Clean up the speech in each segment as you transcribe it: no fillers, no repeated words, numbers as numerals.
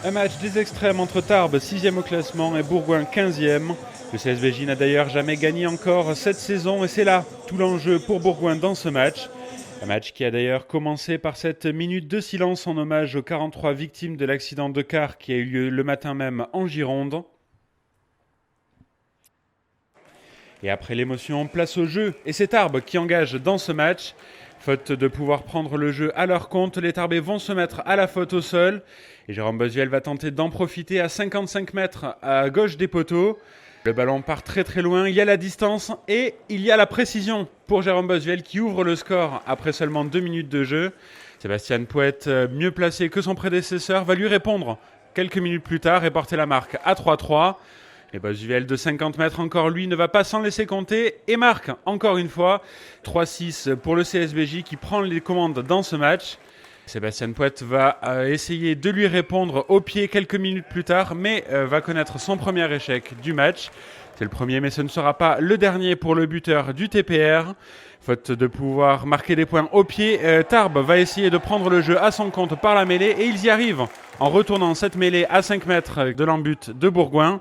Un match des extrêmes entre Tarbes, 6e au classement, et Bourgoin, 15e. Le CSBJ n'a d'ailleurs jamais gagné encore cette saison et c'est là tout l'enjeu pour Bourgoin dans ce match. Un match qui a d'ailleurs commencé par cette minute de silence en hommage aux 43 victimes de l'accident de car qui a eu lieu le matin même en Gironde. Et après l'émotion, place au jeu et c'est Tarbes qui engage dans ce match. Faute de pouvoir prendre le jeu à leur compte, les Tarbais vont se mettre à la faute au sol. Et Jérôme Bossuel va tenter d'en profiter à 55 mètres à gauche des poteaux. Le ballon part très très loin, il y a la distance et il y a la précision pour Jérôme Bossuel qui ouvre le score après seulement 2 minutes de jeu. Sébastien Pouette, mieux placé que son prédécesseur, va lui répondre quelques minutes plus tard et porter la marque à 3-3. Et Bossuel de 50 mètres encore lui ne va pas s'en laisser compter et marque encore une fois 3-6 pour le CSBJ qui prend les commandes dans ce match. Sébastien Pouette va essayer de lui répondre au pied quelques minutes plus tard mais va connaître son premier échec du match. C'est le premier mais ce ne sera pas le dernier pour le buteur du TPR. Faute de pouvoir marquer des points au pied, Tarbes va essayer de prendre le jeu à son compte par la mêlée et ils y arrivent en retournant cette mêlée à 5 mètres de l'embut de Bourgoin.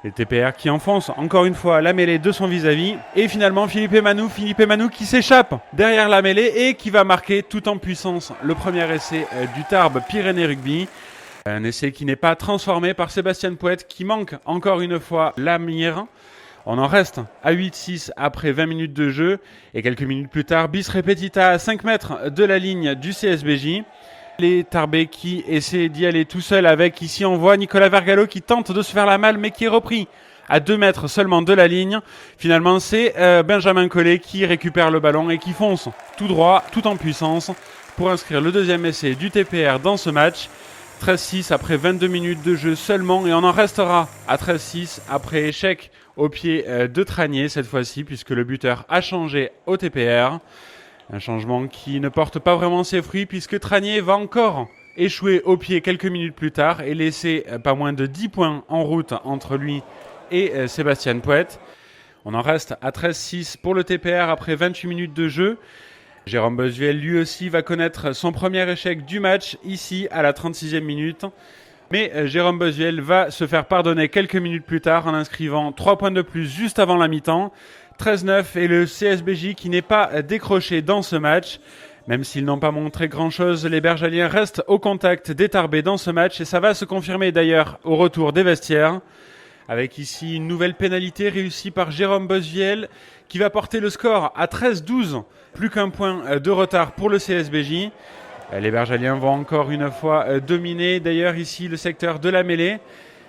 Les TPR qui enfonce encore une fois la mêlée de son vis-à-vis. Et finalement Philippe Emanou qui s'échappe derrière la mêlée et qui va marquer tout en puissance le premier essai du Tarbes Pyrénées Rugby. Un essai qui n'est pas transformé par Sébastien Pouette qui manque encore une fois la mire. On en reste à 8-6 après 20 minutes de jeu. Et quelques minutes plus tard, bis repetita à 5 mètres de la ligne du CSBJ. Les Tarbais qui essaient d'y aller tout seul avec, ici on voit Nicolas Vergallo qui tente de se faire la malle mais qui est repris à 2 mètres seulement de la ligne. Finalement c'est Benjamin Collet qui récupère le ballon et qui fonce tout droit, tout en puissance pour inscrire le deuxième essai du TPR dans ce match. 13-6 après 22 minutes de jeu seulement et on en restera à 13-6 après échec au pied de Tranier cette fois-ci puisque le buteur a changé au TPR. Un changement qui ne porte pas vraiment ses fruits puisque Tranier va encore échouer au pied quelques minutes plus tard et laisser pas moins de 10 points en route entre lui et Sébastien Pouette. On en reste à 13-6 pour le TPR après 28 minutes de jeu. Jérôme Bossuel lui aussi va connaître son premier échec du match ici à la 36e minute. Mais Jérôme Bossuel va se faire pardonner quelques minutes plus tard en inscrivant 3 points de plus juste avant la mi-temps. 13-9 et le CSBJ qui n'est pas décroché dans ce match. Même s'ils n'ont pas montré grand-chose, les Bergaliens restent au contact des Tarbais dans ce match et ça va se confirmer d'ailleurs au retour des vestiaires. Avec ici une nouvelle pénalité réussie par Jérôme Bossuel qui va porter le score à 13-12. Plus qu'un point de retard pour le CSBJ. Les Bergaliens vont encore une fois dominer d'ailleurs ici le secteur de la mêlée.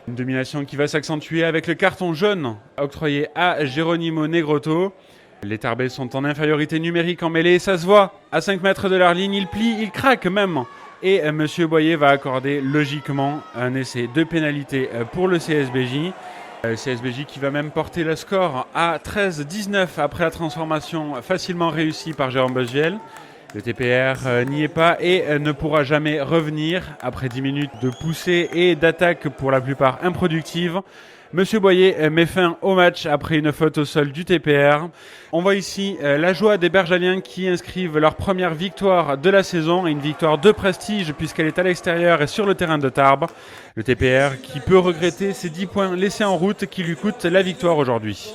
Une domination qui va s'accentuer avec le carton jaune octroyé à Geronimo Negrotto. Les Tarbais sont en infériorité numérique en mêlée, ça se voit. À 5 mètres de leur ligne, ils plient, ils craquent même. Et M. Boyer va accorder logiquement un essai de pénalité pour le CSBJ. Le CSBJ qui va même porter le score à 13-19 après la transformation facilement réussie par Jérôme Bossuel. Le TPR n'y est pas et ne pourra jamais revenir après 10 minutes de poussée et d'attaque pour la plupart improductives. Monsieur Boyer met fin au match après une faute au sol du TPR. On voit ici la joie des Bergaliens qui inscrivent leur première victoire de la saison et une victoire de prestige puisqu'elle est à l'extérieur et sur le terrain de Tarbes. Le TPR qui peut regretter ces 10 points laissés en route qui lui coûtent la victoire aujourd'hui.